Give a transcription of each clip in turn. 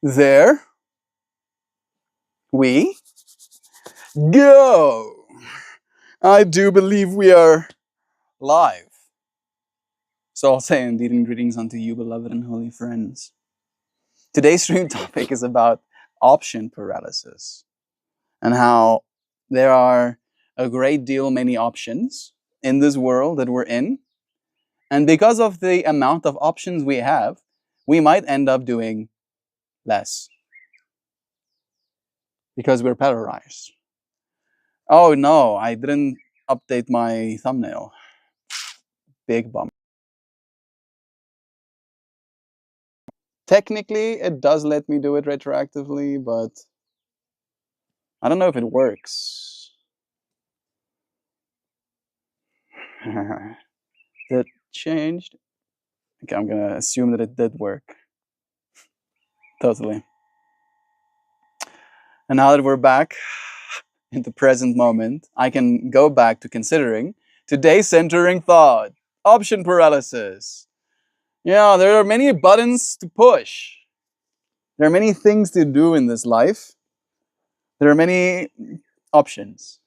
There we go. I do believe we are live. So I'll say indeed and greetings unto you, beloved and holy friends. Today's stream topic is about option paralysis and how there are a great deal many options in this world that we're in. And because of the amount of options we have, we might end up doing less because we're paralyzed. Oh no, I didn't update my thumbnail. Big bummer. Technically, it does let me do it retroactively, but I don't know if it works. That changed? Okay, I'm gonna assume that it did work. Totally. And now that we're back in the present moment, I can go back to considering today's centering thought. Option paralysis. Yeah, there are many buttons to push. There are many things to do in this life. There are many options.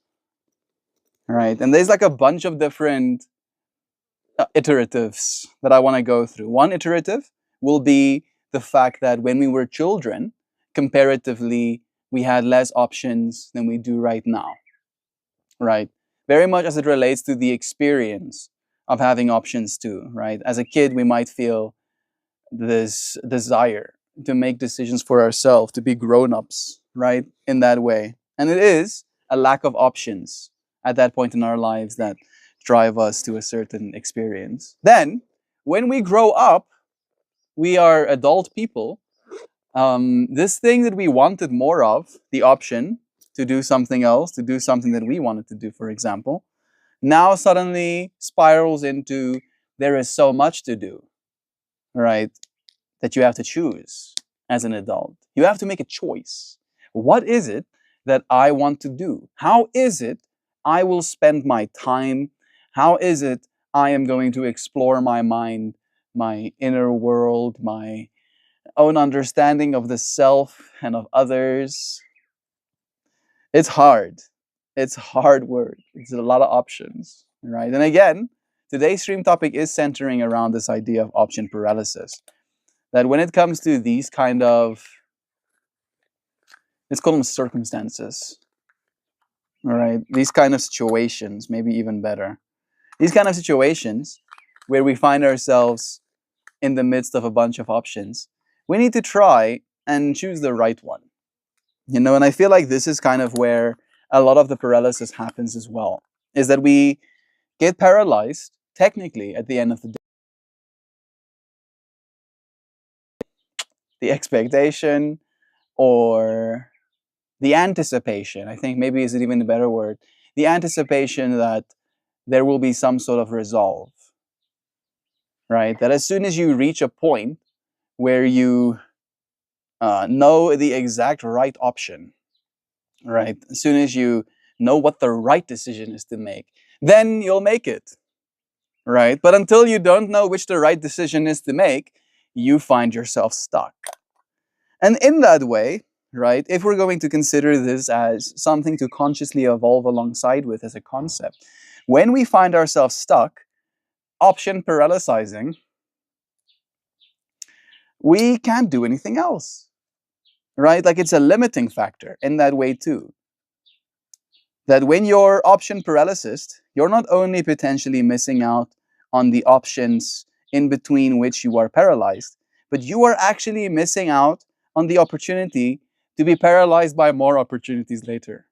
Right? And there's like a bunch of different iteratives that I want to go through. One iterative will be the fact that when we were children, comparatively, we had less options than we do right now. Right? Very much as it relates to the experience of having options too, right? As a kid, we might feel this desire to make decisions for ourselves, to be grown-ups, right? In that way. And it is a lack of options at that point in our lives that drive us to a certain experience. Then, when we grow up, we are adult people. This thing that we wanted more of, the option to do something else, to do something that we wanted to do, for example, now suddenly spirals into there is so much to do, right? That you have to choose as an adult. You have to make a choice. What is it that I want to do? How is it I will spend my time? How is it I am going to explore my mind, my inner world, my own understanding of the self and of others? It's hard. It's hard work. It's a lot of options, right? And again, today's stream topic is centering around this idea of option paralysis. That when it comes to these kind of, let's call them circumstances, all right? These kind of situations, maybe even better. These kind of situations where we find ourselves in the midst of a bunch of options, we need to try and choose the right one. You know, and I feel like this is kind of where a lot of the paralysis happens as well, is that we get paralyzed, technically, at the end of the day. The expectation or the anticipation, I think maybe is it even a better word, the anticipation that there will be some sort of resolve, right? That as soon as you reach a point where you know the exact right option, right? As soon as you know what the right decision is to make, then you'll make it, right? But until you don't know which the right decision is to make, you find yourself stuck. And in that way, right, if we're going to consider this as something to consciously evolve alongside with as a concept, when we find ourselves stuck, option paralysizing, we can't do anything else, right? Like it's a limiting factor in that way too. That when you're option paralysis, you're not only potentially missing out on the options in between which you are paralyzed, but you are actually missing out on the opportunity to be paralyzed by more opportunities later.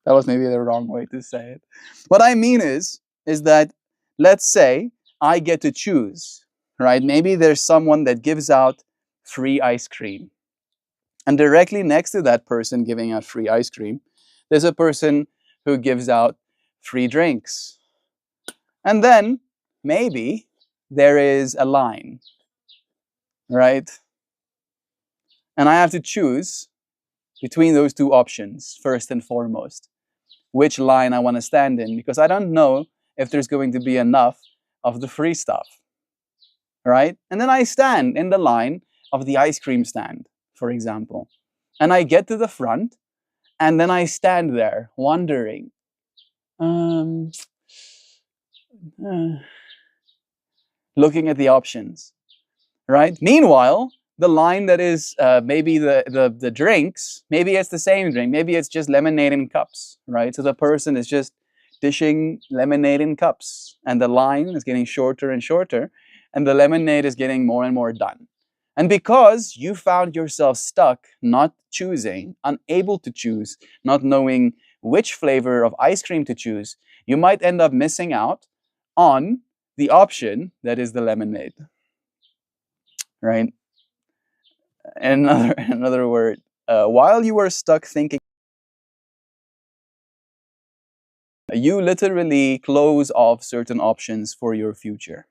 That was maybe the wrong way to say it. What I mean is that let's say I get to choose, right? Maybe there's someone that gives out free ice cream. And directly next to that person giving out free ice cream, there's a person who gives out free drinks. And then maybe there is a line, right? And I have to choose between those two options, first and foremost, which line I want to stand in, because I don't know if there's going to be enough of the free stuff, right? And then I stand in the line of the ice cream stand, for example. And I get to the front, and then I stand there wondering, um, uh, looking at the options, right? Meanwhile, the line that is maybe the drinks, maybe it's the same drink, maybe it's just lemonade in cups, right? So the person is just dishing lemonade in cups, and the line is getting shorter and shorter, and the lemonade is getting more and more done. And because you found yourself stuck, not choosing, unable to choose, not knowing which flavor of ice cream to choose, you might end up missing out on the option that is the lemonade, right? Another word. While you were stuck thinking, you literally close off certain options for your future,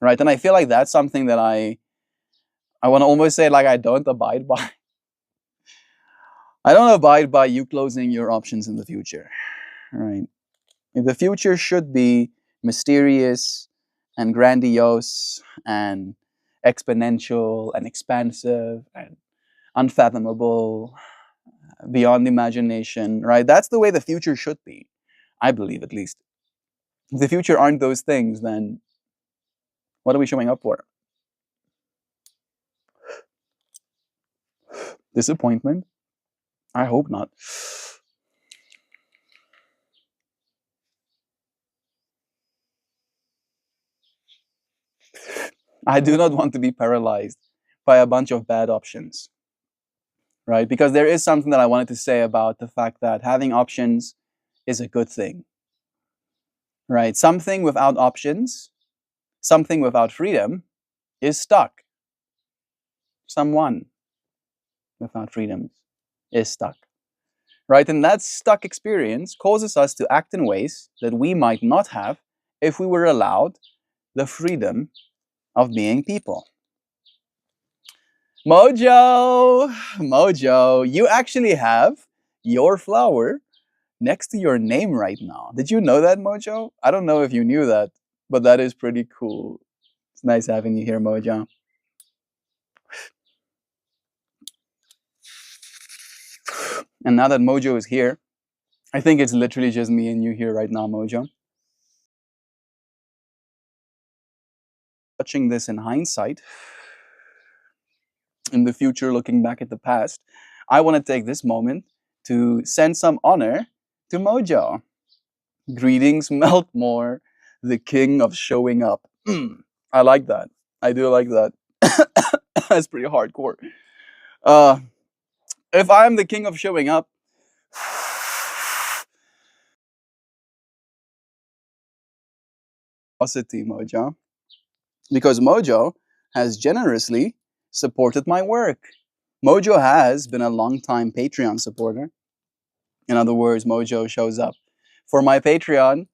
right? And I feel like that's something that I want to almost say like I don't abide by. I don't abide by you closing your options in the future, right? The future should be mysterious and grandiose and exponential and expansive and unfathomable, beyond imagination, right? That's the way the future should be, I believe, at least. If the future aren't those things, then what are we showing up for? Disappointment? I hope not. I do not want to be paralyzed by a bunch of bad options, right? Because there is something that I wanted to say about the fact that having options is a good thing, right? Something without options, something without freedom is stuck. Someone without freedom is stuck, right? And that stuck experience causes us to act in ways that we might not have if we were allowed the freedom of being people. Mojo, Mojo, you actually have your flower next to your name right now. Did you know that, Mojo? I don't know if you knew that, but that is pretty cool. It's nice having you here, Mojo. And now that Mojo is here, I think it's literally just me and you here right now, Mojo. Watching this in hindsight, in the future, looking back at the past, I want to take this moment to send some honor to Mojo. Greetings, MeltMore, the king of showing up. I like that. I do like that. That's pretty hardcore. Uh, if I'm the king of showing up, Mojo, because Mojo has generously supported my work. Mojo has been a long-time Patreon supporter. In other words, Mojo shows up for my Patreon,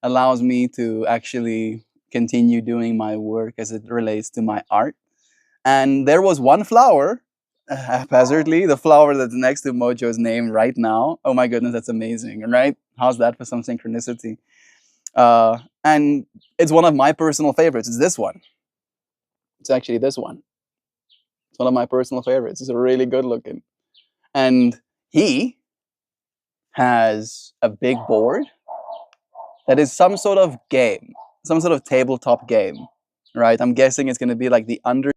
allows me to actually continue doing my work as it relates to my art. And there was one flower, haphazardly, the flower that's next to Mojo's name right now. Oh my goodness, that's amazing, right? How's that for some synchronicity? And it's one of my personal favorites. It's this one. It's actually this one. It's one of my personal favorites. It's really good looking. And he has a big board that is some sort of game, some sort of tabletop game, right? I'm guessing it's going to be like the under,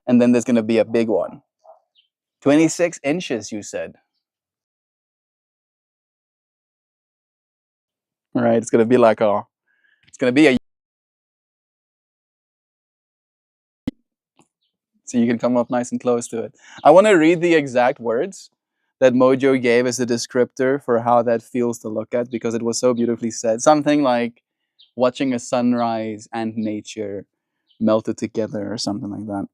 and then there's going to be a big one. 26 inches, you said. Right? It's going to be like it's going to be a, so you can come up nice and close to it. I want to read the exact words that Mojo gave as a descriptor for how that feels to look at, because it was so beautifully said. Something like watching a sunrise and nature melted together or something like that.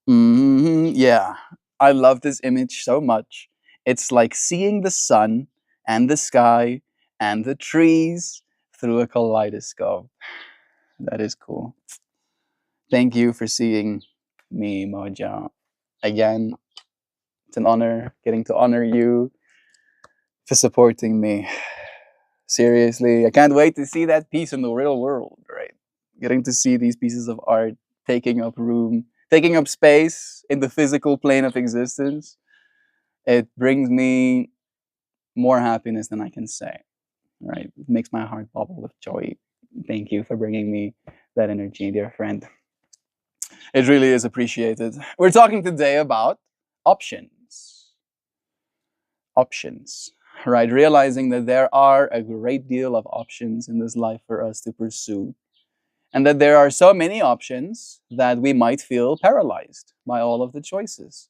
Yeah, I love this image so much. It's like seeing the sun and the sky and the trees through a kaleidoscope. That is cool. Thank you for seeing me, Mojo. Again, it's an honor getting to honor you for supporting me. Seriously, I can't wait to see that piece in the real world, right? Getting to see these pieces of art taking up room, taking up space in the physical plane of existence. It brings me more happiness than I can say, right? It makes my heart bubble with joy. Thank you for bringing me that energy, dear friend. It really is appreciated. We're talking today about options. Options, right? Realizing that there are a great deal of options in this life for us to pursue, and that there are so many options that we might feel paralyzed by all of the choices,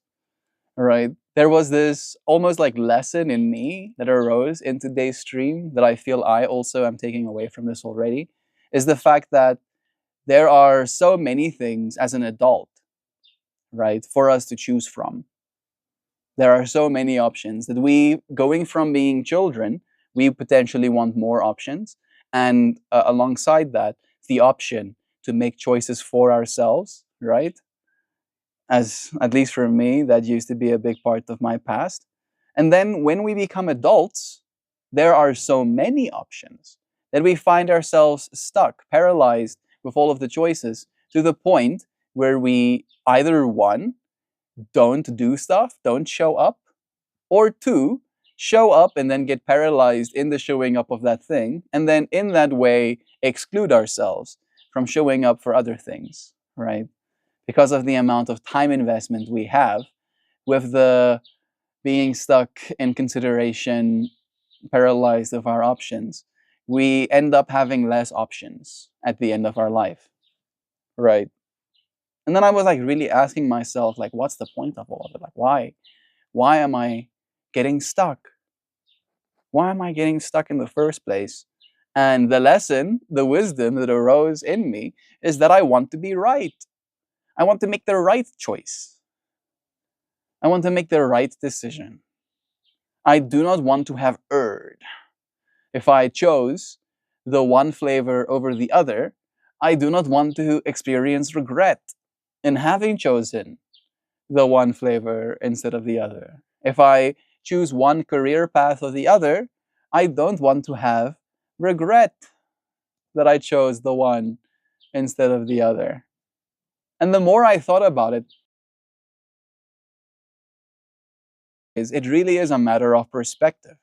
right? There was this almost like lesson in me that arose in today's stream that I feel I also am taking away from this already, is the fact that there are so many things as an adult, right, for us to choose from. There are so many options that we, going from being children, we potentially want more options. And alongside that, the option to make choices for ourselves, right? As at least for me, that used to be a big part of my past. And then when we become adults, there are so many options that we find ourselves stuck, paralyzed with all of the choices to the point where we either one, don't do stuff, don't show up, or two, show up and then get paralyzed in the showing up of that thing, and then in that way exclude ourselves from showing up for other things, right? Because of the amount of time investment we have with the being stuck in consideration, paralyzed of our options, we end up having less options at the end of our life, right? And then I was like really asking myself, like, what's the point of all of it? Like, why? Why am I getting stuck? Why am I getting stuck in the first place? And the lesson, the wisdom that arose in me is that I want to be right. I want to make the right choice. I want to make the right decision. I do not want to have erred. If I chose the one flavor over the other, I do not want to experience regret in having chosen the one flavor instead of the other. If I choose one career path or the other, I don't want to have regret that I chose the one instead of the other. And the more I thought about it, is it really is a matter of perspective,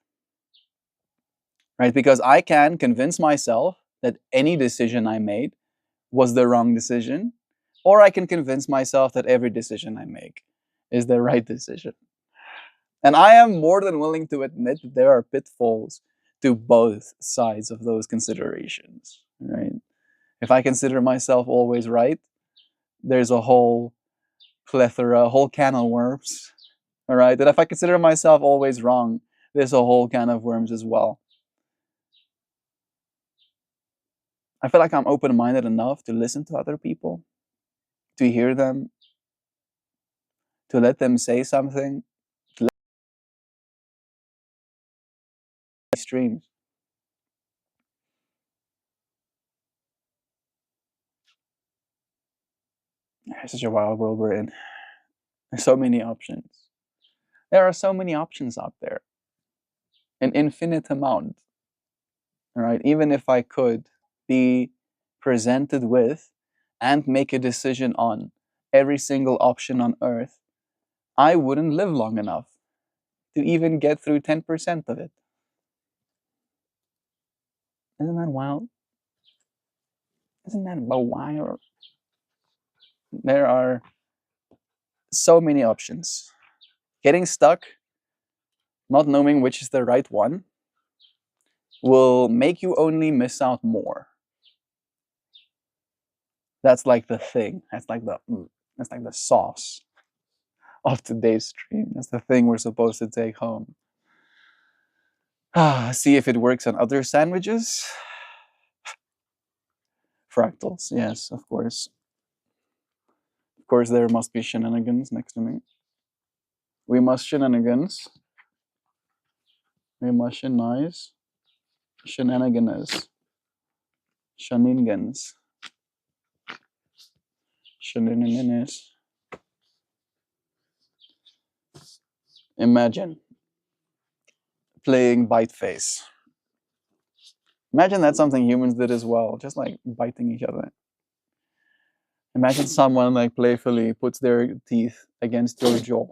right? Because I can convince myself that any decision I made was the wrong decision, or I can convince myself that every decision I make is the right decision. And I am more than willing to admit that there are pitfalls to both sides of those considerations, right? If I consider myself always right, there's a whole plethora, a whole can of worms, all right? And if I consider myself always wrong, there's a whole can of worms as well. I feel like I'm open-minded enough to listen to other people, to hear them, to let them say something, to let streams. It's such a wild world we're in. There's so many options. There are so many options out there, an infinite amount. All right, even if I could be presented with and make a decision on every single option on earth, I wouldn't live long enough to even get through 10% of it. Isn't that wild? Isn't that wild? There are so many options. Getting stuck, not knowing which is the right one, will make you only miss out more. That's like the thing. That's like the sauce of today's stream. That's the thing we're supposed to take home. See if it works on other sandwiches. Fractals, yes, of course. Of course, there must be shenanigans next to me. We must shenanigans. We must shenanize. Shenanigans. Shenanigans. Shenanigans. Imagine playing bite face. Imagine that's something humans did as well, just like biting each other. Imagine someone like playfully puts their teeth against your jaw.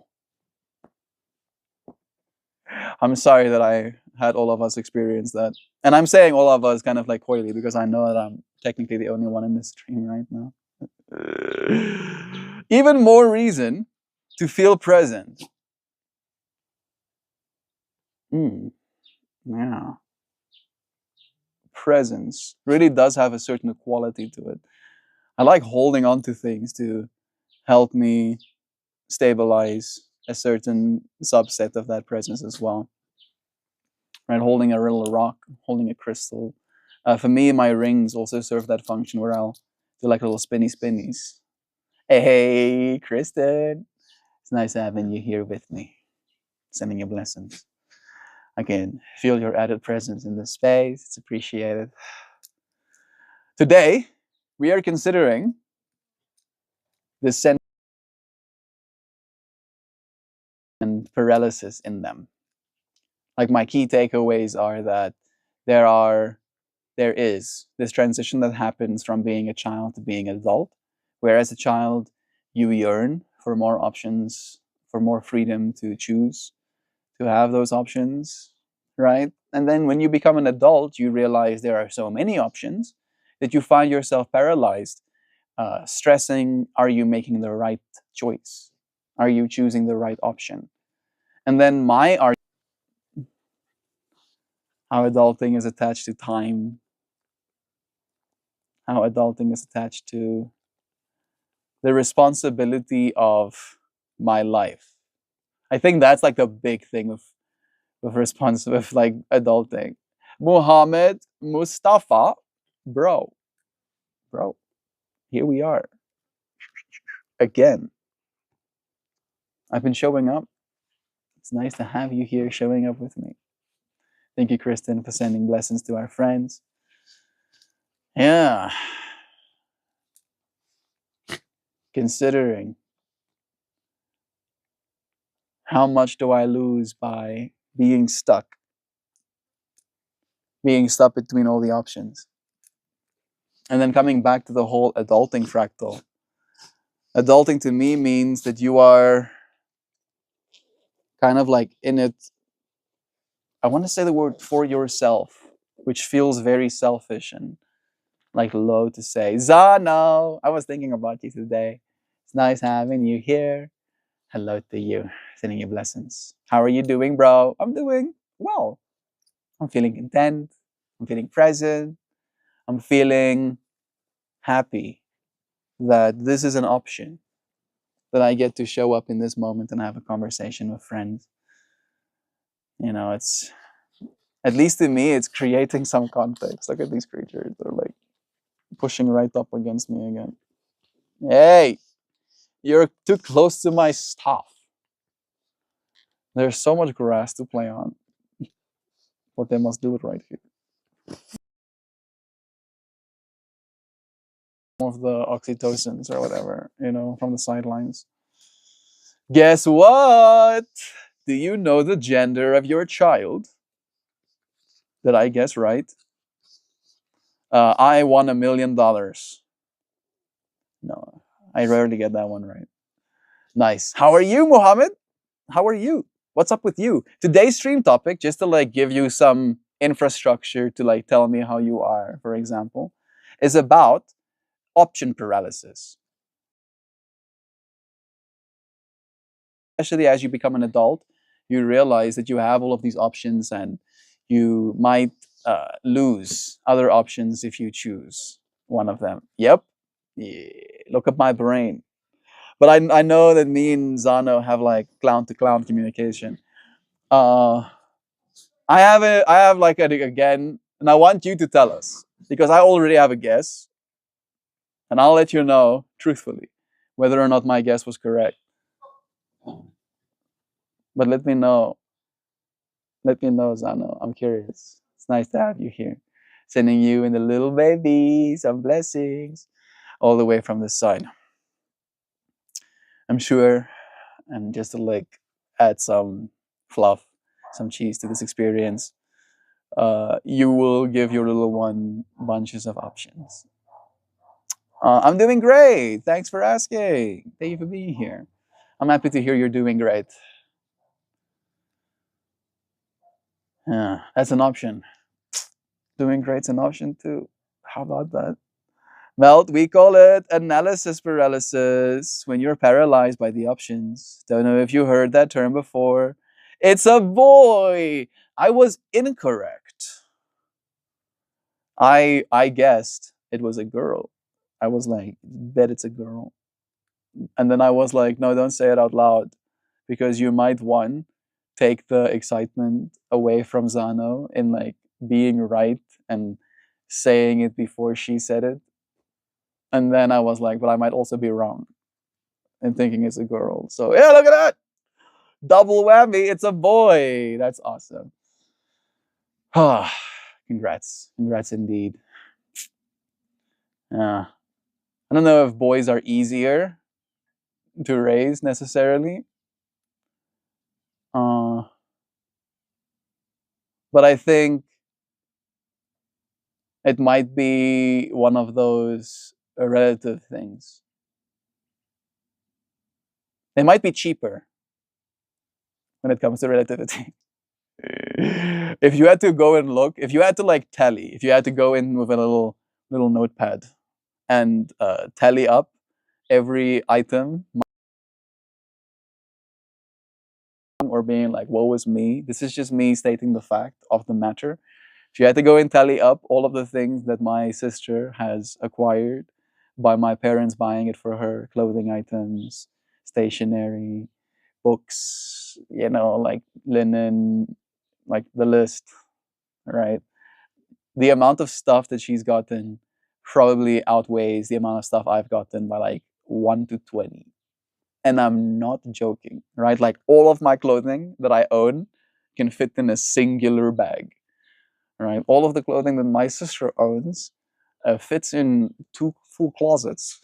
I'm sorry that I had all of us experience that. And I'm saying all of us kind of like coyly because I know that I'm technically the only one in this stream right now. Even more reason to feel present. Yeah. Presence really does have a certain quality to it. I like holding on to things to help me stabilize a certain subset of that presence as well. Right, holding a little rock, holding a crystal. For me, my rings also serve that function where I'll do like little spinnies. Hey, Kristen, it's nice having you here with me. Sending you blessings. I can feel your added presence in this space. It's appreciated. Today, we are considering the sense and paralysis in them. Like my key takeaways are that there are there is this transition that happens from being a child to being an adult, where as a child you yearn for more options, for more freedom to choose, to have those options, right? And then when you become an adult, you realize there are so many options that you find yourself paralyzed, stressing, are you making the right choice? Are you choosing the right option? And then my argument, how adulting is attached to time, how adulting is attached to the responsibility of my life. I think that's like the big thing with with like adulting. Muhammad Mustafa, bro, bro, here we are again. I've been showing up. It's nice to have you here showing up with me. Thank you, Kristen, for sending blessings to our friends. Yeah, considering how much do I lose by being stuck between all the options. And then coming back to the whole adulting fractal. Adulting to me means that you are kind of like in it. I want to say the word for yourself, which feels very selfish and like low to say. Zano, I was thinking about you today. It's nice having you here. Hello to you. Sending you blessings. How are you doing, bro? I'm doing well. I'm feeling content. I'm feeling present. I'm feeling happy that this is an option, that I get to show up in this moment and have a conversation with friends. You know, it's, at least to me, it's creating some context. Look at these creatures. They're like pushing right up against me again. Hey, you're too close to my stuff. There's so much grass to play on, but they must do it right here. Of the oxytocins or whatever, you know, from the sidelines. Guess what? Do you know the gender of your child? Did I guess right? I won $1 million. No, I rarely get that one right. Nice. How are you, Mohammed? How are you? What's up with you? Today's stream topic, just to like give you some infrastructure to like tell me how you are, for example, is about option paralysis. Especially as you become an adult, you realize that you have all of these options and you might lose other options if you choose one of them. Yep. Yeah. Look at my brain. But I know that me and Zano have like clown to clown communication. Uh, I have like again, and I want you to tell us because I already have a guess, and I'll let you know truthfully whether or not my guess was correct. But let me know, Zano. I'm curious. It's nice to have you here. Sending you and the little baby some blessings all the way from the side. I'm sure, and just to like add some fluff, some cheese to this experience. you will give your little one bunches of options. I'm doing great. Thanks for asking. Thank you for being here. I'm happy to hear you're doing great. Yeah, that's an option. Doing great's an option too. How about that? Melt, we call it analysis paralysis when you're paralyzed by the options. Don't know if you heard that term before. It's a boy. I was incorrect. I guessed it was a girl. I was like, bet it's a girl. And then I was like, no, don't say it out loud because you might one take the excitement away from Zano in like being right and saying it before she said it. And then I was like, but I might also be wrong in thinking it's a girl. So yeah, look at that. Double whammy, it's a boy. That's awesome. Ah, congrats. Congrats indeed. Yeah. I don't know if boys are easier to raise necessarily. Uh, but I think it might be one of those relative things. They might be cheaper when it comes to relativity. If you had to go and look, if you had to like tally, if you had to go in with a little notepad and tally up every item or being like, woe is me, this is just me stating the fact of the matter. If you had to go and tally up all of the things that my sister has acquired by my parents buying it for her, clothing items, stationery, books, like linen, like the list, right? The amount of stuff that she's gotten probably outweighs the amount of stuff I've gotten by like 1 to 20. And I'm not joking, right? Like all of my clothing that I own can fit in a singular bag, right? All of the clothing that my sister owns fits in 2 full closets,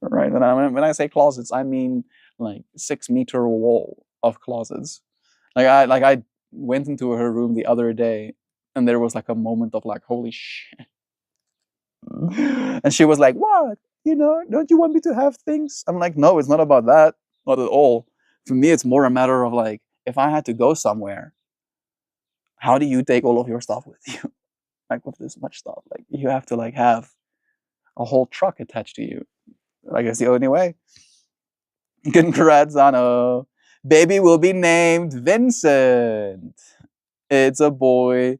right? And when I say closets, I mean like 6-meter wall of closets. I went into her room the other day, and there was like a moment of like, holy shit. And she was like, what? Don't you want me to have things? I'm like, no, it's not about that. Not at all. For me, it's more a matter of like, if I had to go somewhere, how do you take all of your stuff with you? Like with this much stuff, like you have to like have a whole truck attached to you. I guess the only way. Congrats, Zano. Baby will be named Vincent. It's a boy.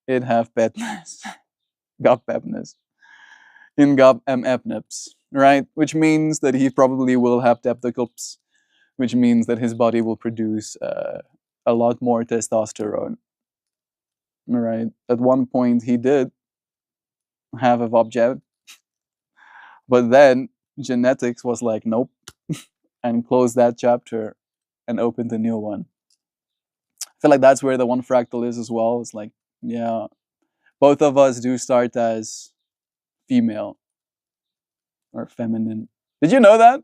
It have petness. Got pepness. In Gab Epnips, right? Which means that he probably will have deptacles, which means that his body will produce a lot more testosterone, right? At one point, he did have a Vobjet, but then genetics was like, nope, and closed that chapter and opened a new one. I feel like that's where the one fractal is as well. It's like, yeah, both of us do start as female or feminine. Did you know that?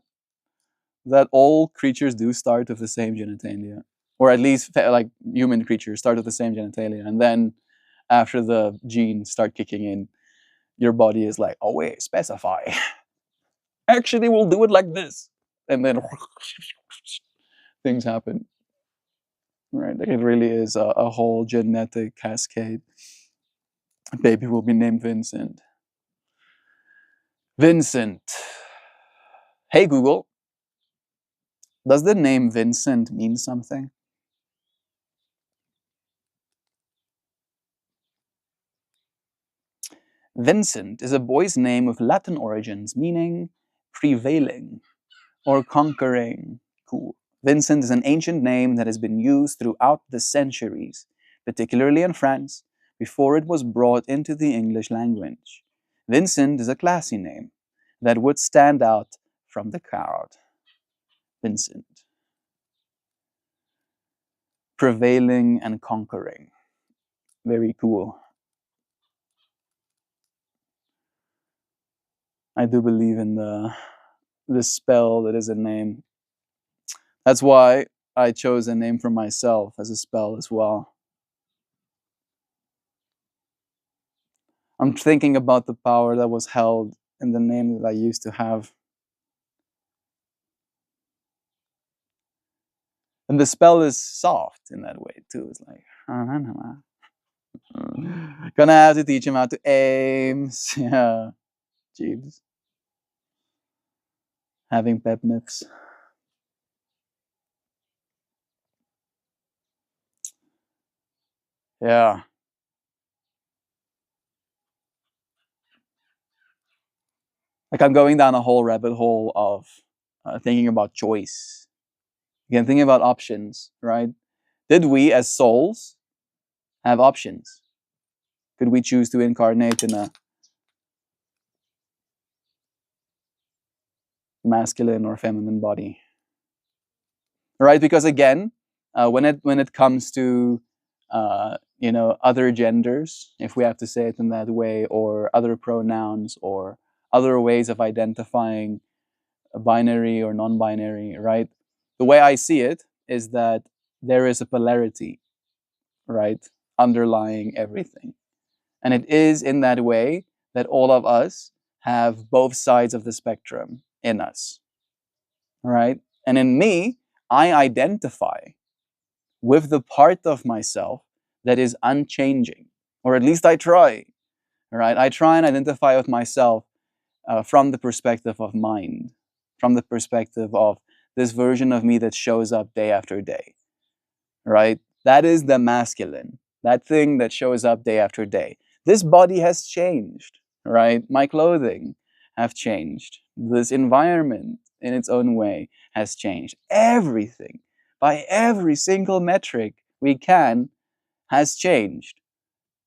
That all creatures do start with the same genitalia, or at least like human creatures start with the same genitalia, and then after the genes start kicking in, your body is like, oh wait, specify. Actually, we'll do it like this, and then things happen. Right? Like it really is a whole genetic cascade. Baby will be named Vincent. Vincent. Hey Google, does the name Vincent mean something? Vincent is a boy's name with Latin origins meaning prevailing or conquering. Cool. Vincent is an ancient name that has been used throughout the centuries, particularly in France, before it was brought into the English language. Vincent is a classy name that would stand out from the crowd. Vincent. Prevailing and conquering. Very cool. I do believe in the spell that is a name. That's why I chose a name for myself as a spell as well. I'm thinking about the power that was held in the name that I used to have. And the spell is soft in that way too. It's like, gonna have to teach him how to aim. Yeah, Jeeves. Having pep nips. Yeah. Like I'm going down a whole rabbit hole of thinking about choice. Again, thinking about options, right? Did we as souls have options? Could we choose to incarnate in a masculine or feminine body? Right? Because again, when it comes to other genders, if we have to say it in that way, or other pronouns, or other ways of identifying a binary or non-binary, right? The way I see it is that there is a polarity, right, underlying everything. And it is in that way that all of us have both sides of the spectrum in us, right? And in me, I identify with the part of myself that is unchanging, or at least I try, right? I try and identify with myself from the perspective of mind, from the perspective of this version of me that shows up day after day, right? That is the masculine, that thing that shows up day after day. This body has changed, right? My clothing have changed. This environment in its own way has changed. Everything, by every single metric we can, has changed.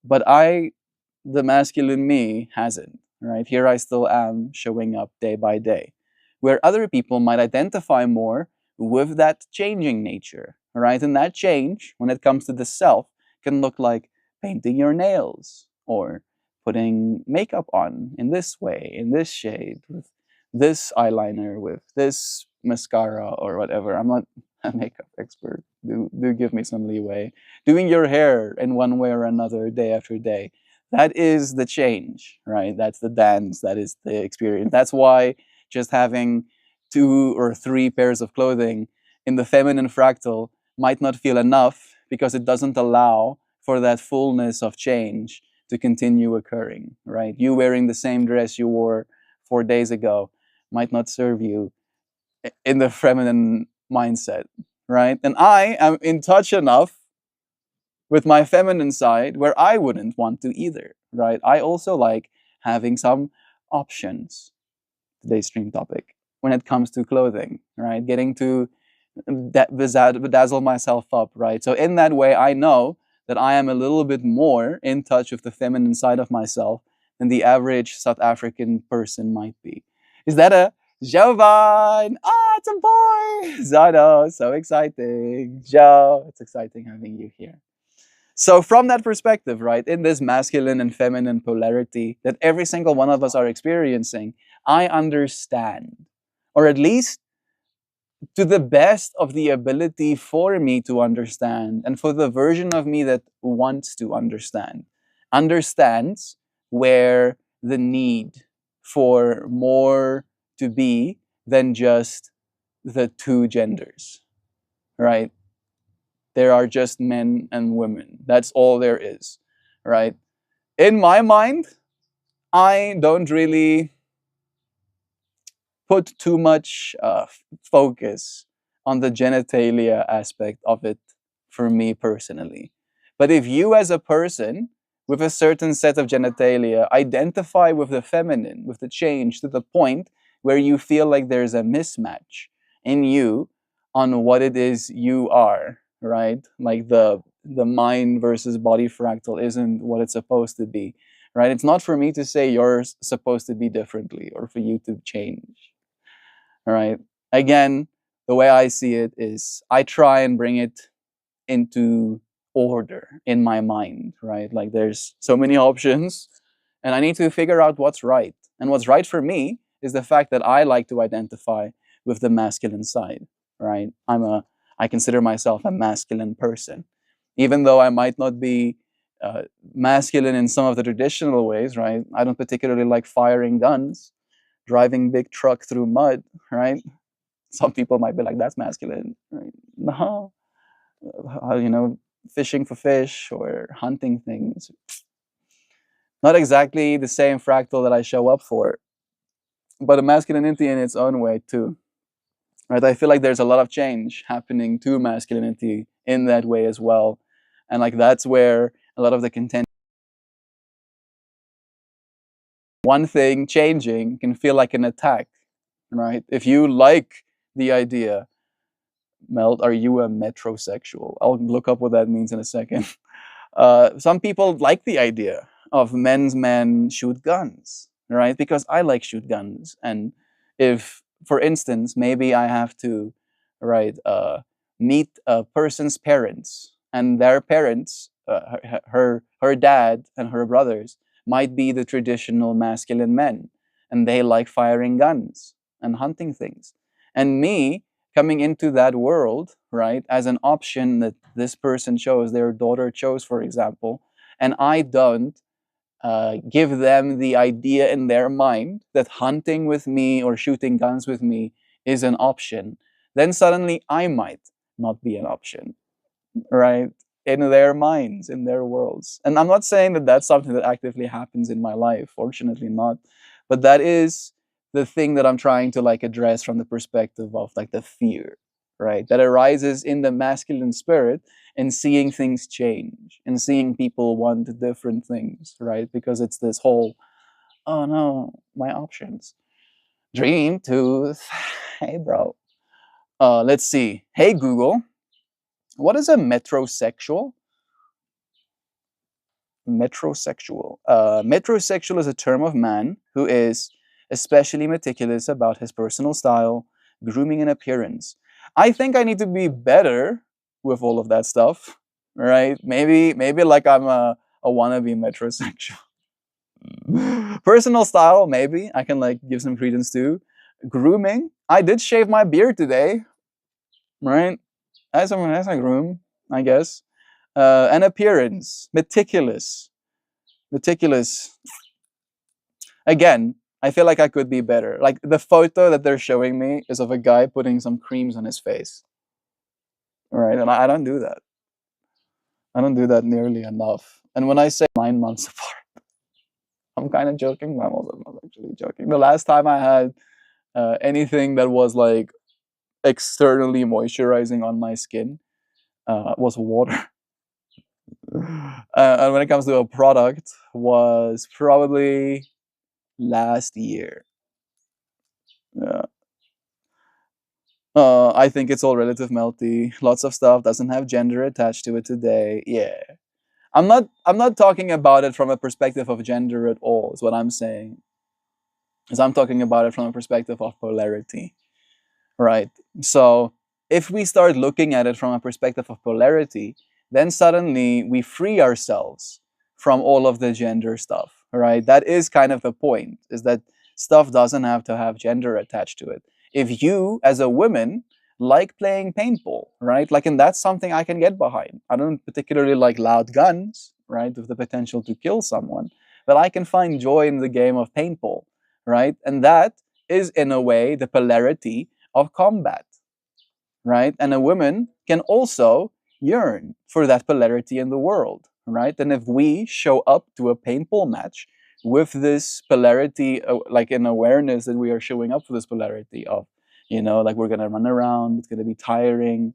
But the masculine me, hasn't, right? Here I still am showing up day by day. Where other people might identify more with that changing nature, right? And that change, when it comes to the self, can look like painting your nails or putting makeup on in this way, in this shade, with this eyeliner, with this mascara or whatever. I'm not a makeup expert. Do give me some leeway. Doing your hair in one way or another day after day. That is the change, right? That's the dance. That is the experience. That's why just having 2 or 3 pairs of clothing in the feminine fractal might not feel enough, because it doesn't allow for that fullness of change to continue occurring, right? You wearing the same dress you wore 4 days ago might not serve you in the feminine mindset, right? And I am in touch enough with my feminine side where I wouldn't want to either, right? I also like having some options. Today's stream topic when it comes to clothing, right? Getting to bedazzle myself up, right? So in that way, I know that I am a little bit more in touch with the feminine side of myself than the average South African person might be. Is that a Jovan? Ah, it's a boy! Zado, so exciting. Joe, it's exciting having you here. So from that perspective, right, in this masculine and feminine polarity that every single one of us are experiencing, I understand, or at least to the best of the ability for me to understand, and for the version of me that wants to understand, understands where the need for more to be than just the 2 genders, right? There are just men and women. That's all there is, right? In my mind, I don't really put too much focus on the genitalia aspect of it for me personally. But if you, as a person with a certain set of genitalia, identify with the feminine, with the change to the point where you feel like there's a mismatch in you on what it is you are, right? Like the mind versus body fractal isn't what it's supposed to be, right? It's not for me to say you're supposed to be differently or for you to change. All right. Again, the way I see it is I try and bring it into order in my mind, right? Like there's so many options and I need to figure out what's right. And what's right for me is the fact that I like to identify with the masculine side, right? I consider myself a masculine person. Even though I might not be uh, masculine in some of the traditional ways, right? I don't particularly like firing guns, driving big truck through mud, right? Some people might be like, that's masculine, right? No, you know, fishing for fish or hunting things. Not exactly the same fractal that I show up for, but a masculinity in its own way too, right? I feel like there's a lot of change happening to masculinity in that way as well, and like that's where a lot of the content. One thing changing can feel like an attack, right? If you like the idea, Melt, are you a metrosexual? I'll look up what that means in a second. Some people like the idea of men's men shoot guns, right? Because I like shoot guns, and if, for instance, maybe I have to, right, meet a person's parents, and their parents, her dad and her brothers might be the traditional masculine men, and they like firing guns and hunting things, and me coming into that world, right, as an option that this person chose, their daughter chose, for example, and I don't give them the idea in their mind that hunting with me or shooting guns with me is an option, then suddenly I might not be an option, right? In their minds, in their worlds. And I'm not saying that that's something that actively happens in my life, fortunately not, but that is the thing that I'm trying to like address from the perspective of like the fear, right? That arises in the masculine spirit and seeing things change and seeing people want different things, right? Because it's this whole, oh no, my options. Dream tooth. Hey bro. Let's see. Hey Google, what is a metrosexual? Metrosexual. Metrosexual is a term of man who is especially meticulous about his personal style, grooming, and appearance. I think I need to be better with all of that stuff, right? Maybe like I'm a wannabe metrosexual. Personal style, maybe I can like give some credence to. Grooming, I did shave my beard today, right? That's a groom, I guess. And appearance, meticulous. Meticulous. Again, I feel like I could be better. Like the photo that they're showing me is of a guy putting some creams on his face. Right? And I don't do that. I don't do that nearly enough. And when I say 9 months apart, I'm kind of joking, but I'm also not actually joking. The last time I had anything that was like externally moisturizing on my skin was water. And when it comes to a product, was probably last year. Yeah. I think it's all relative, Melty. Lots of stuff doesn't have gender attached to it today. Yeah. I'm not talking about it from a perspective of gender at all, is what I'm saying. Is I'm talking about it from a perspective of polarity. Right. So if we start looking at it from a perspective of polarity, then suddenly we free ourselves from all of the gender stuff. Right. That is kind of the point, is that stuff doesn't have to have gender attached to it. If you, as a woman, like playing paintball, right? Like, and that's something I can get behind. I don't particularly like loud guns, right, with the potential to kill someone, but I can find joy in the game of paintball, right? And that is, in a way, the polarity of combat, right? And a woman can also yearn for that polarity in the world, right? And if we show up to a paintball match with this polarity, like an awareness that we are showing up for this polarity of, like we're gonna run around, it's gonna be tiring,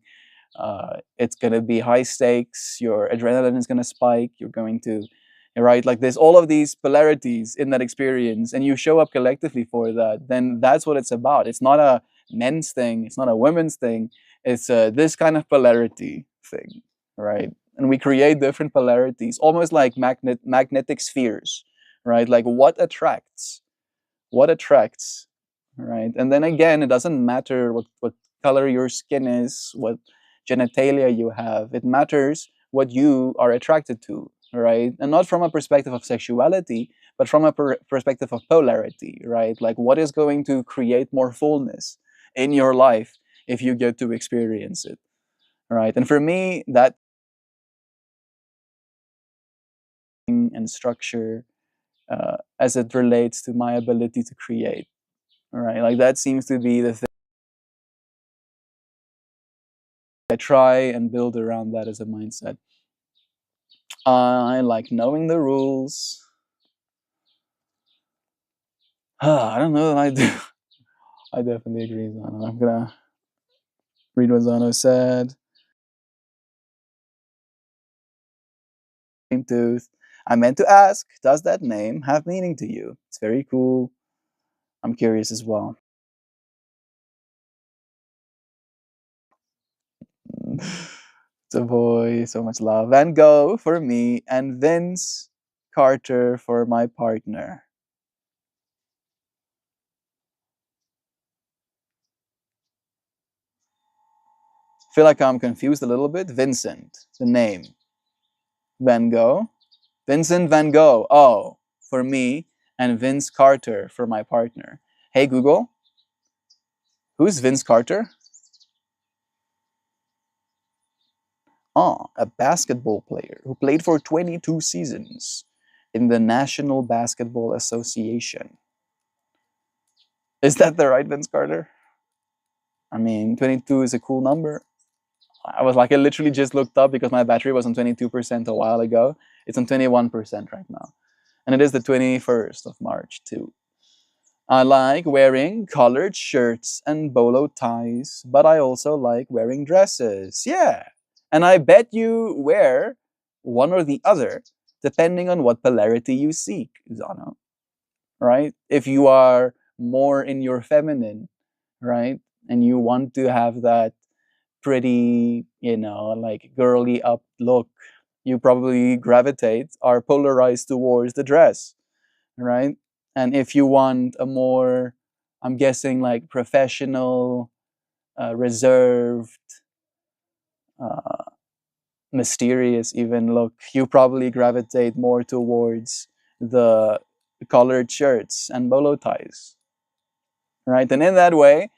it's gonna be high stakes, your adrenaline is gonna spike, you're going to, right? Like there's all of these polarities in that experience, and you show up collectively for that, then that's what it's about. It's not a men's thing, it's not a women's thing, it's this kind of polarity thing, right? And we create different polarities, almost like magnetic spheres, right? Like what attracts, right? And then again, it doesn't matter what color your skin is, what genitalia you have. It matters what you are attracted to, right? And not from a perspective of sexuality, but from a perspective of polarity, right? Like what is going to create more fullness in your life if you get to experience it, right? And for me, that meaning and structure as it relates to my ability to create. Right? Like that seems to be the thing I try and build around that as a mindset. I like knowing the rules. I don't know that I do. I definitely agree, Zano. I'm gonna read what Zano said. Tooth. I meant to ask, does that name have meaning to you? It's very cool. I'm curious as well. It's a boy, so much love. Van Gogh for me, and Vince Carter for my partner. Feel like I'm confused a little bit. Vincent, the name. Van Gogh. Vincent Van Gogh. Oh, for me, and Vince Carter for my partner. Hey Google, who's Vince Carter? A basketball player who played for 22 seasons in the National Basketball Association. Is that the right Vince Carter? I mean, 22 is a cool number. I literally just looked up because my battery was on 22% a while ago. It's on 21% right now. And it is the 21st of March, too. I like wearing collared shirts and bolo ties, but I also like wearing dresses. Yeah. And I bet you wear one or the other, depending on what polarity you seek, Zano. Right? If you are more in your feminine, right? And you want to have that pretty, like girly up look, you probably gravitate or polarize towards the dress, right? And if you want a more, I'm guessing, like professional, reserved, uh, mysterious even look, you probably gravitate more towards the collared shirts and bolo ties, right? And in that way,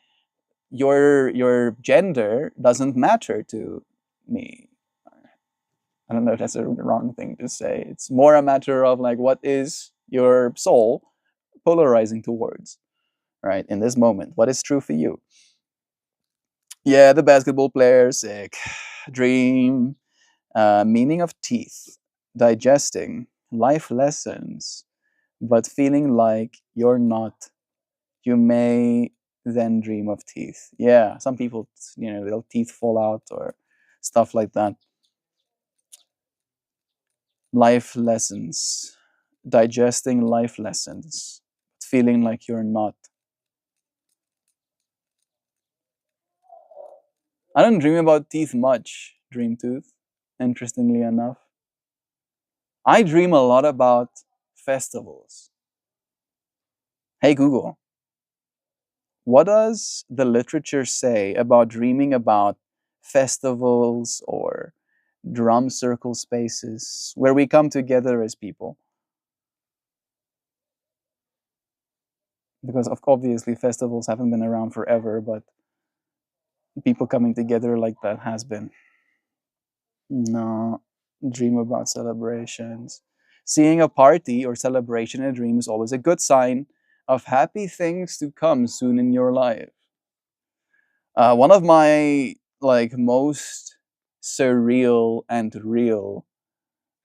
your gender doesn't matter to me. I don't know if that's a wrong thing to say. It's more a matter of like what is your soul polarizing towards, right? In this moment, what is true for you? Yeah, the basketball player, sick. Dream, meaning of teeth, digesting, life lessons, but feeling like you're not. You may then dream of teeth. Yeah, some people, their teeth fall out or stuff like that. Life lessons, digesting life lessons, feeling like you're not. I don't dream about teeth much, dream tooth, interestingly enough. I dream a lot about festivals. Hey Google, what does the literature say about dreaming about festivals or drum circle spaces where we come together as people? Because obviously festivals haven't been around forever, but people coming together like that has been. No, dream about celebrations. Seeing a party or celebration in a dream is always a good sign of happy things to come soon in your life. One of my like most surreal and real,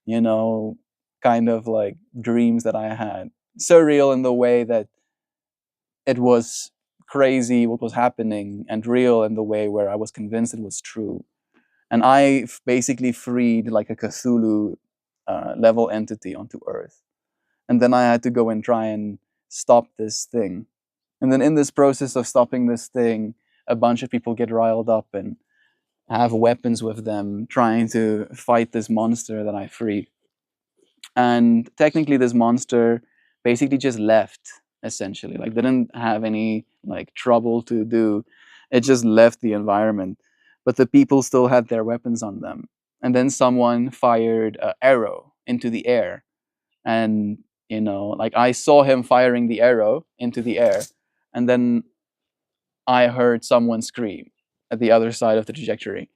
you know, kind of like dreams that I had. Surreal in the way that it was crazy what was happening, and real in the way where I was convinced it was true. And I basically freed like a Cthulhu level entity onto Earth. And then I had to go and try and stop this thing. And then in this process of stopping this thing, a bunch of people get riled up and have weapons with them trying to fight this monster that I freed. And technically this monster basically just left, essentially. Like didn't have any like trouble to do. It just left the environment. But the people still had their weapons on them. And then someone fired an arrow into the air. And, like I saw him firing the arrow into the air. And then I heard someone scream at the other side of the trajectory.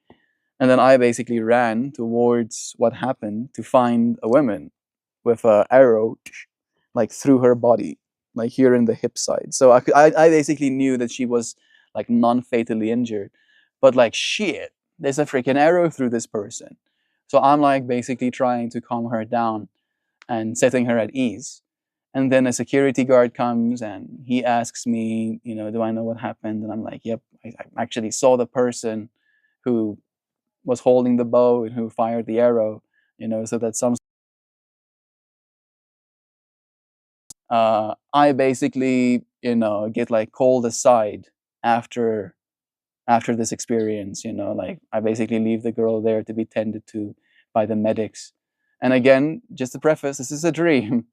And then I basically ran towards what happened to find a woman. with a arrow, like through her body, like here in the hip side. So I basically knew that she was like non-fatally injured, but like shit, there's a freaking arrow through this person. So I'm like basically trying to calm her down and setting her at ease. And then a security guard comes and he asks me, do I know what happened? And I'm like, yep, I actually saw the person who was holding the bow and who fired the arrow, so that some I basically, get like called aside after this experience, like I basically leave the girl there to be tended to by the medics. And again, just to preface, this is a dream.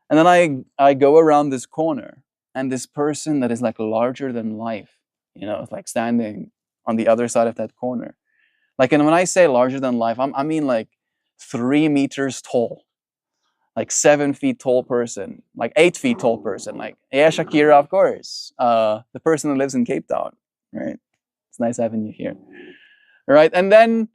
And then I go around this corner, and this person that is like larger than life, is like standing on the other side of that corner. Like, and when I say larger than life, I mean like 3 meters tall, like 7 feet tall person, like 8 feet tall person. Like, yeah, Shakira, of course. The person who lives in Cape Town, right? It's nice having you here, right? And then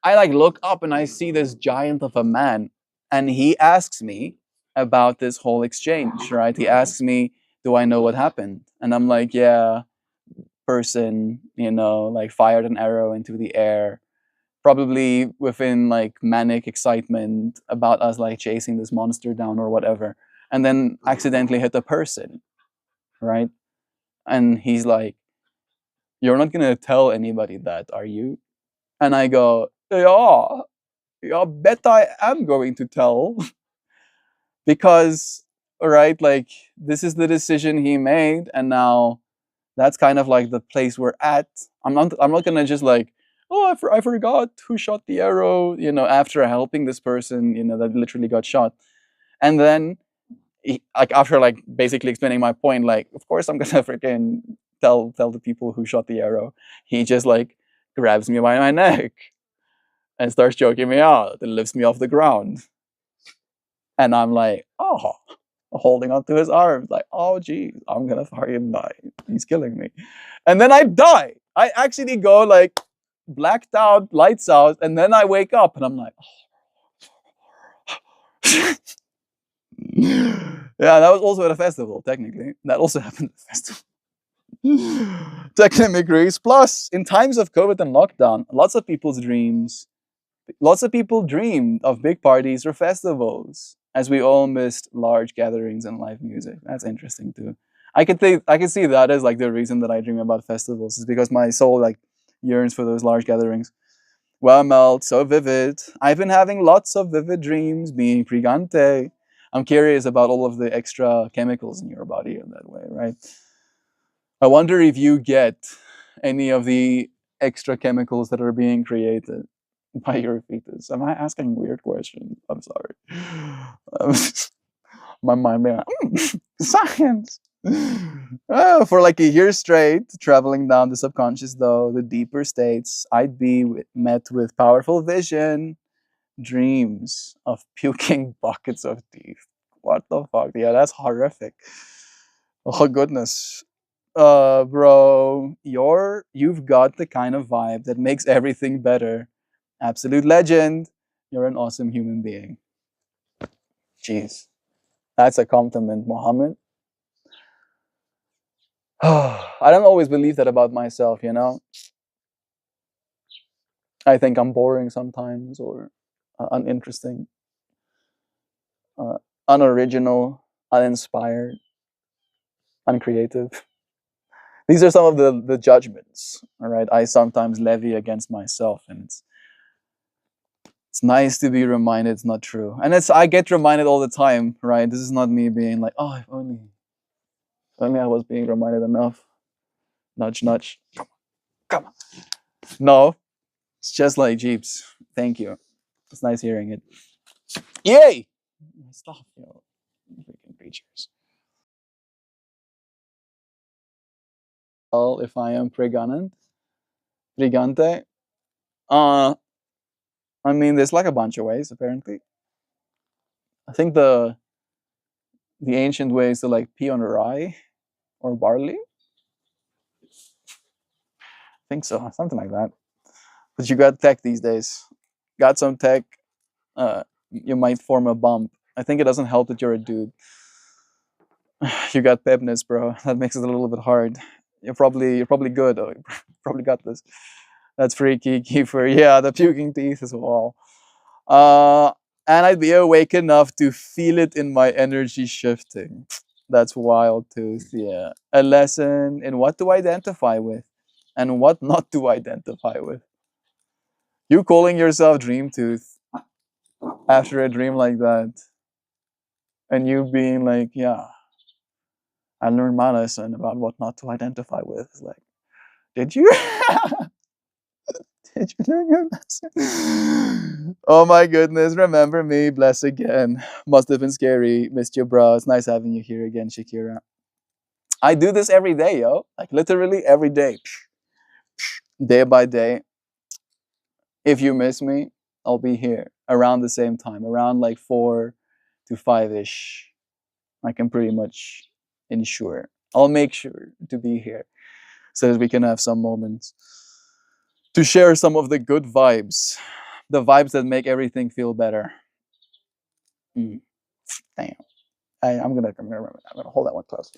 I like look up and I see this giant of a man, and he asks me about this whole exchange, right? He asks me, "Do I know what happened?" And I'm like, "Yeah, person, like fired an arrow into the air, probably within like manic excitement about us like chasing this monster down or whatever, and then accidentally hit the person, right?" And he's like, "You're not gonna tell anybody that, are you?" And I go, "Yeah, I bet I am going to tell." Because, right, like this is the decision he made, and now that's kind of like the place we're at. I'm not gonna just like, oh, I forgot who shot the arrow, after helping this person, that literally got shot. And then like after like basically explaining my point, like of course I'm gonna freaking tell the people who shot the arrow. He just like grabs me by my neck and starts choking me out and lifts me off the ground. And I'm like, oh, holding onto his arms, like, oh, geez, I'm gonna fucking die. He's killing me. And then I die. I actually go like blacked out, lights out, and then I wake up and I'm like, oh. Yeah, that was also at a festival, technically. That also happened at a festival. Technically, plus in times of COVID and lockdown, lots of people dreamed of big parties or festivals, as we all missed large gatherings and live music. That's interesting too. I could see that as like the reason that I dream about festivals is because my soul like yearns for those large gatherings. Well, Melt, so vivid. I've been having lots of vivid dreams being pregante. I'm curious about all of the extra chemicals in your body in that way, right? I wonder if you get any of the extra chemicals that are being created by your fetus. Am I asking weird questions? I'm sorry. My mind being like, science. For like a year straight, traveling down the subconscious, though, the deeper states, I'd be met with powerful vision, dreams of puking buckets of teeth. What the fuck? Yeah, that's horrific. Oh, goodness. Bro, you've got the kind of vibe that makes everything better. Absolute legend. You're an awesome human being. Jeez, that's a compliment, Mohammed. I don't always believe that about myself, I think I'm boring sometimes, or uninteresting, uh, unoriginal, uninspired, uncreative. These are some of the judgments, all right, I sometimes levy against myself, and it's nice to be reminded it's not true. And I get reminded all the time, right? This is not me being like, oh, if only I was being reminded enough. Nudge, nudge. Come on. No, it's just like Jeeps. Thank you. It's nice hearing it. Yay! Stop, freaking creatures. Well, if I am pregante, uh, I mean, there's like a bunch of ways apparently. I think the ancient way is to like pee on rye or barley. I think so, something like that. But you got tech these days. Got some tech. You might form a bump I think it doesn't help that you're a dude. You got pepness, bro. That makes it a little bit hard. You're probably good. Oh, you probably got this. That's freaky, Kiefer. Yeah, the puking teeth as well. Uh, and I'd be awake enough to feel it in my energy shifting. That's wild, tooth. Yeah, a lesson in what to identify with, and what not to identify with. You calling yourself Dream Tooth after a dream like that, and you being like, yeah, I learned my lesson about what not to identify with. It's like, did you? Did you learn your lesson? Oh my goodness, remember me, bless again. Must have been scary. Missed you, bro. It's nice having you here again, Shakira. I do this every day, yo. Like literally every day. Day by day. If you miss me, I'll be here around the same time, around like 4 to 5-ish. I can pretty much ensure. I'll make sure to be here so that we can have some moments to share some of the good vibes, the vibes that make everything feel better. Mm, damn, I'm gonna hold that one close.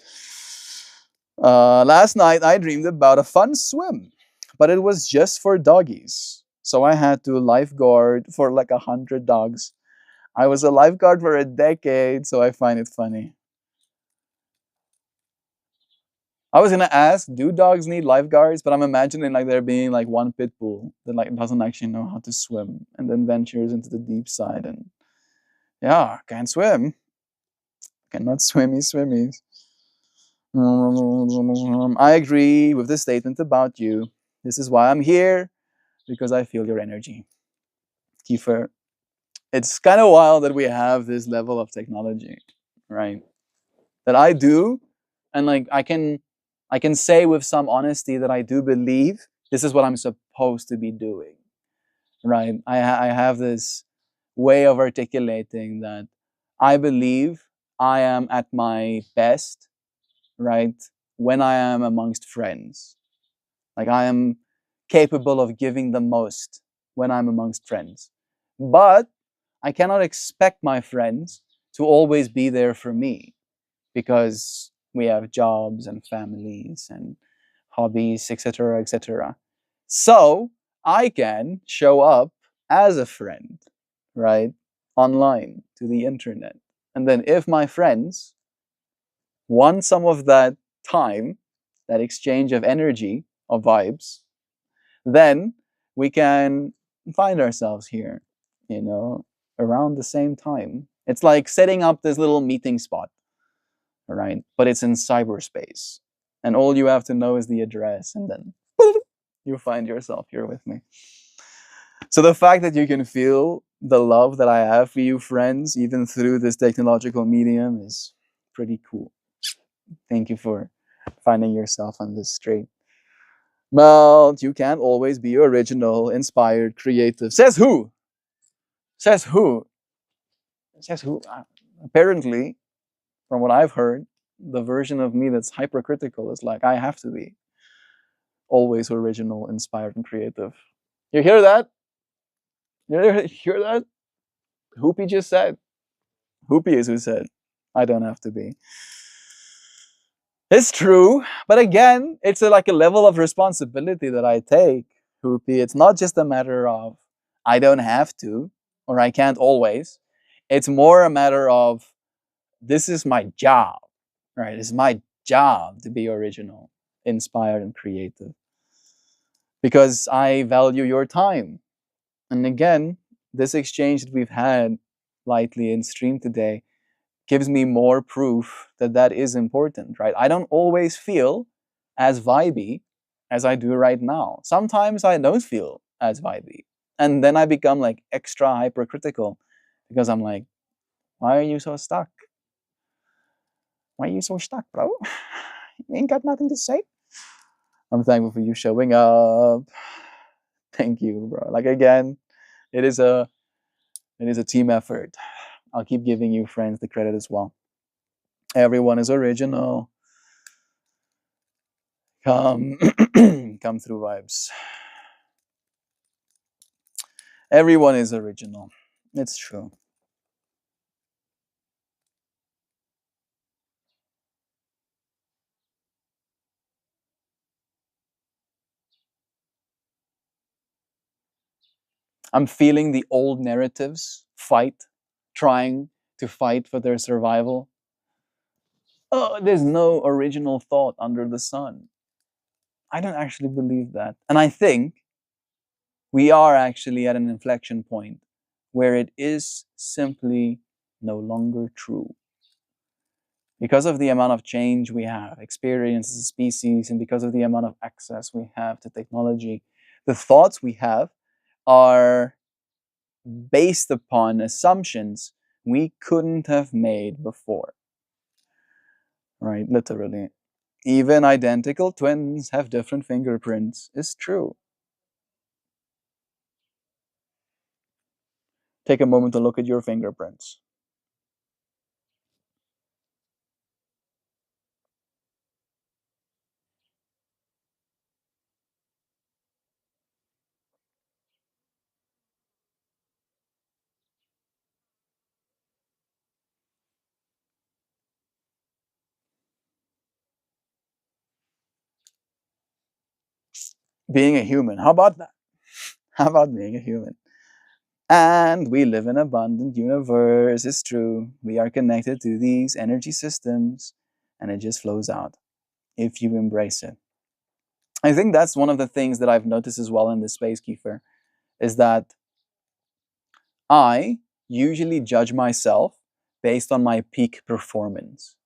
Last night I dreamed about a fun swim, but it was just for doggies. So I had to lifeguard for like 100 dogs. I was a lifeguard for a decade, so I find it funny. I was gonna ask, do dogs need lifeguards? But I'm imagining like there being like one pit bull that like doesn't actually know how to swim and then ventures into the deep side and yeah, can't swim. Cannot swimmies. I agree with the statement about you. This is why I'm here, because I feel your energy. Kiefer, it's kind of wild that we have this level of technology, right? That I do, and like I can say with some honesty that I do believe this is what I'm supposed to be doing, right? I have this way of articulating that I believe I am at my best, right, when I am amongst friends. Like I am capable of giving the most when I'm amongst friends. But I cannot expect my friends to always be there for me because we have jobs and families and hobbies, etc., etc. So I can show up as a friend, right, online to the internet. And then if my friends want some of that time, that exchange of energy, of vibes, then we can find ourselves here, you know, around the same time. It's like setting up this little meeting spot, right? But it's in cyberspace. And all you have to know is the address, and then you find yourself here with me. So the fact that you can feel the love that I have for you, friends, even through this technological medium is pretty cool. Thank you for finding yourself on this street. Well, you can't always be original, inspired, creative. Says who? Says who? Says who? Apparently, from what I've heard, the version of me that's hypercritical is like, I have to be always original, inspired, and creative. You hear that? You hear that? Hoopy just said. Hoopy is who said, I don't have to be. It's true, but again, it's like a level of responsibility that I take, Hoopy. It's not just a matter of I don't have to or I can't always. It's more a matter of this is my job, right? It's my job to be original, inspired, and creative because I value your time. And again, this exchange that we've had lightly in stream today gives me more proof that that is important, right? I don't always feel as vibey as I do right now. Sometimes I don't feel as vibey. And then I become like extra hypercritical because I'm like, why are you so stuck? Why are you so stuck, bro? You ain't got nothing to say. I'm thankful for you showing up. Thank you, bro. Like again, it is a team effort. I'll keep giving you friends the credit as well. Everyone is original. Come come through vibes. Everyone is original. It's true. I'm feeling the old narratives fight, trying to fight for their survival. Oh, there's no original thought under the sun. I don't actually believe that. And I think we are actually at an inflection point where it is simply no longer true. Because of the amount of change we have experienced as a species, and because of the amount of access we have to technology, the thoughts we have are based upon assumptions we couldn't have made before. Right? Literally. Even identical twins have different fingerprints is true. Take a moment to look at your fingerprints. Being a human. How about that? How about being a human? And we live in an abundant universe. It's true. We are connected to these energy systems, and it just flows out if you embrace it. I think that's one of the things that I've noticed as well in this space, Kiefer, is that I usually judge myself based on my peak performance.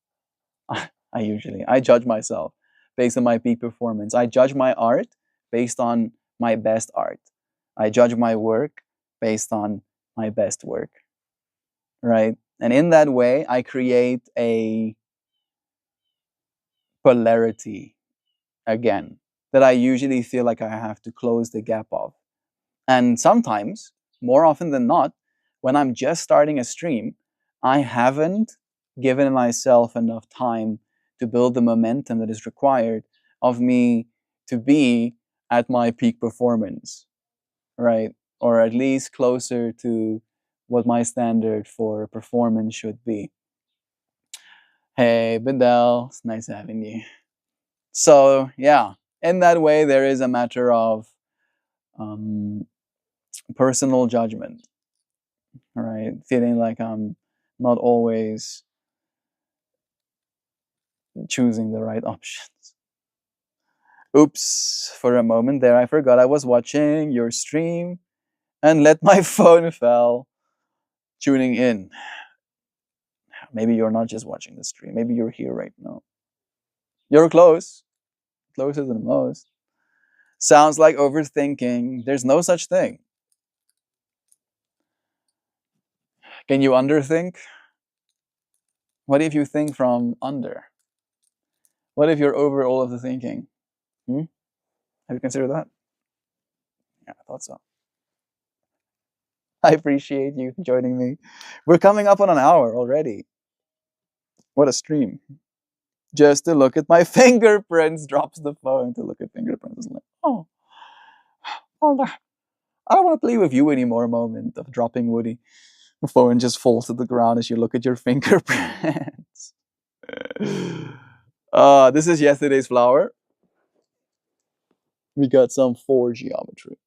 I judge myself based on my peak performance. I judge my art based on my best art. I judge my work based on my best work, right? And in that way, I create a polarity again that I usually feel like I have to close the gap of. And sometimes, more often than not, when I'm just starting a stream, I haven't given myself enough time to build the momentum that is required of me to be at my peak performance, right? Or at least closer to what my standard for performance should be. Hey, Bedell, it's nice having you. So, yeah, in that way, there is a matter of um, personal judgment, right? Feeling like I'm not always choosing the right options. Oops, for a moment there, I forgot I was watching your stream and let my phone fall tuning in. Maybe you're not just watching the stream, maybe you're here right now. You're close, closer than most. Sounds like overthinking. There's no such thing. Can you underthink? What if you think from under? What if you're over all of the thinking? Have you considered that? Yeah, I thought so. I appreciate you joining me. We're coming up on an hour already. What a stream. Just to look at my fingerprints, drops the phone to look at fingerprints. Like, oh, I don't want to play with you anymore. Moment of dropping Woody. The phone just falls to the ground as you look at your fingerprints. This is yesterday's flower. We got some 4 geometry.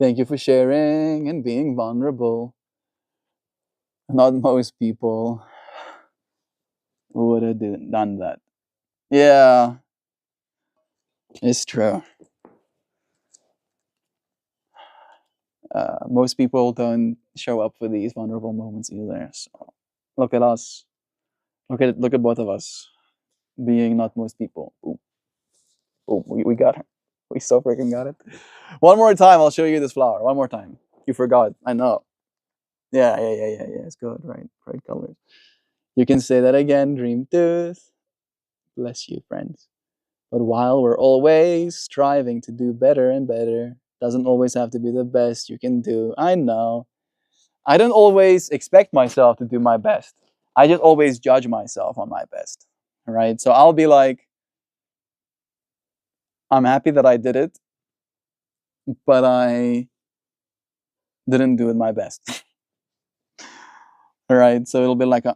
Thank you for sharing and being vulnerable. Not most people would have done that. Yeah, it's true. Most people don't show up for these vulnerable moments either. So look at us. Look at both of us being not most people. Boom, boom. We got it. We so freaking got it. One more time, I'll show you this flower. One more time. You forgot. I know. Yeah. It's good, right? Bright colors. You can say that again. Dream tooth. Bless you, friends. But while we're always striving to do better and better, doesn't always have to be the best you can do. I know. I don't always expect myself to do my best. I just always judge myself on my best. Right? So I'll be like, I'm happy that I did it, but I didn't do it my best. Right? So it'll be like a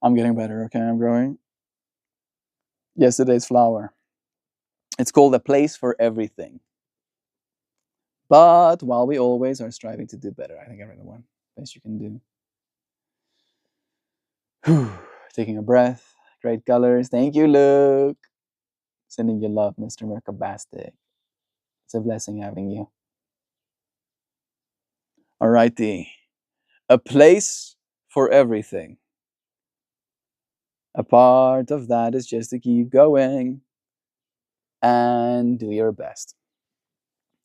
I'm getting better, okay? I'm growing. Yesterday's flower. It's called A Place for Everything. But while we always are striving to do better, I think I read the one. Best you can do. Whew. Taking a breath. Great colors. Thank you, Luke. Sending you love, Mr. Merkabastic. It's a blessing having you. Alrighty. A place for everything. A part of that is just to keep going and do your best.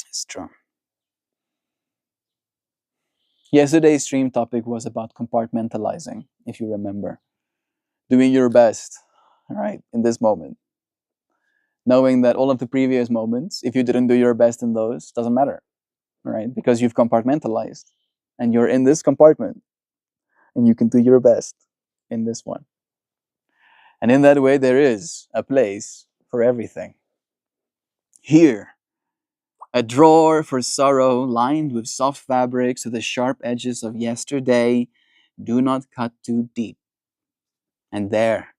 It's true. Yesterday's stream topic was about compartmentalizing, if you remember. Doing your best, all right, in this moment. Knowing that all of the previous moments, if you didn't do your best in those, doesn't matter, all right? Because you've compartmentalized and you're in this compartment and you can do your best in this one. And in that way, there is a place for everything. Here, a drawer for sorrow lined with soft fabric so the sharp edges of yesterday do not cut too deep. And there,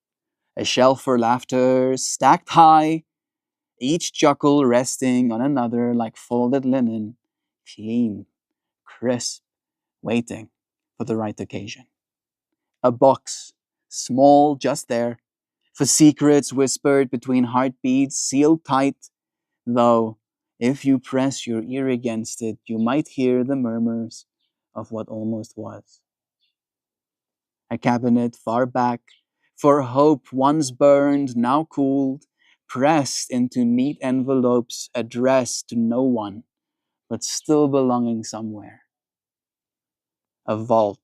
a shelf for laughter stacked high, each chuckle resting on another like folded linen, clean, crisp, waiting for the right occasion. A box, small just there, for secrets whispered between heartbeats, sealed tight, though if you press your ear against it, you might hear the murmurs of what almost was. A cabinet far back, for hope once burned, now cooled, pressed into neat envelopes addressed to no one, but still belonging somewhere. A vault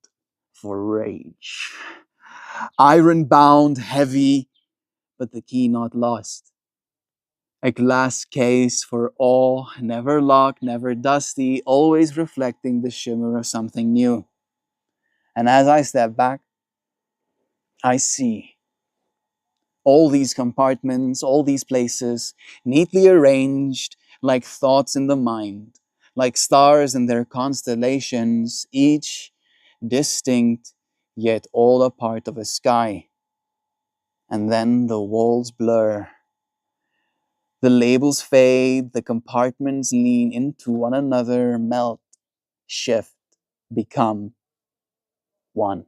for rage. Iron bound, heavy, but the key not lost. A glass case for awe, never locked, never dusty, always reflecting the shimmer of something new. And as I step back, I see all these compartments, all these places, neatly arranged like thoughts in the mind, like stars in their constellations, each distinct, yet all a part of a sky. And then the walls blur. The labels fade, the compartments lean into one another, melt, shift, become one.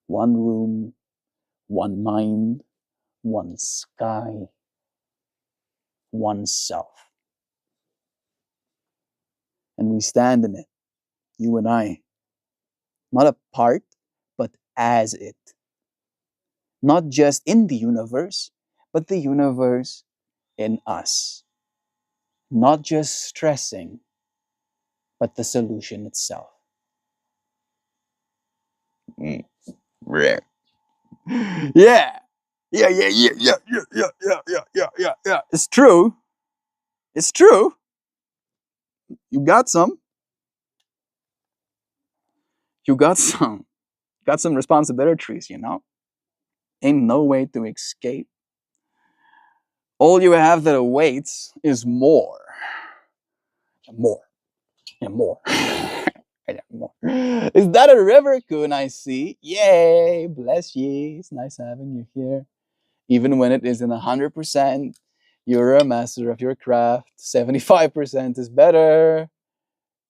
One room, one mind, one sky, one self. And we stand in it, you and I, not apart, but as it. Not just in the universe, but the universe in us. Not just stressing, but the solution itself. Mm. Yeah. Yeah. Yeah, yeah, yeah, yeah, yeah, yeah, yeah, yeah, yeah, yeah, yeah. It's true. It's true. You got some. You got some. Got some responsibilities, you know? Ain't no way to escape. All you have that awaits is more. More. And more. And more. Is that a river coon I see? Yay! Bless ye. It's nice having you here. Even when it isn't 100%, you're a master of your craft. 75% is better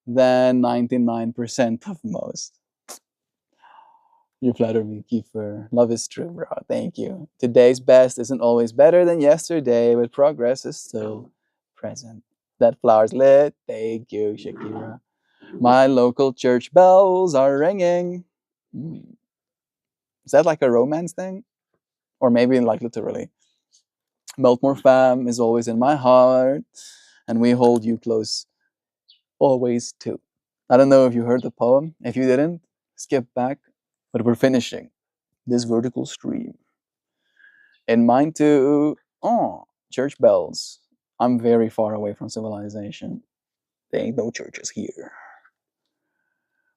than 99% of most. You flatter me, Kiefer. Love is true, bro. Thank you. Today's best isn't always better than yesterday, but progress is still present. That flower's lit. Thank you, Shakira. My local church bells are ringing. Is that like a romance thing? Or maybe like literally. MeltMore fam is always in my heart, and we hold you close always too. I don't know if you heard the poem. If you didn't, skip back. But we're finishing this vertical stream. In mine too. Oh, church bells. I'm very far away from civilization. There ain't no churches here.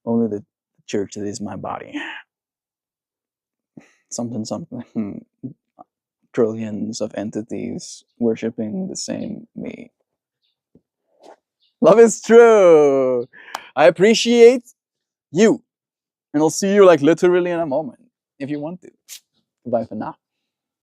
Only the church that is my body. Something, something. Trillions of entities worshipping the same me. Love is true. I appreciate you. And I'll see you like literally in a moment. if you want to. Bye for now.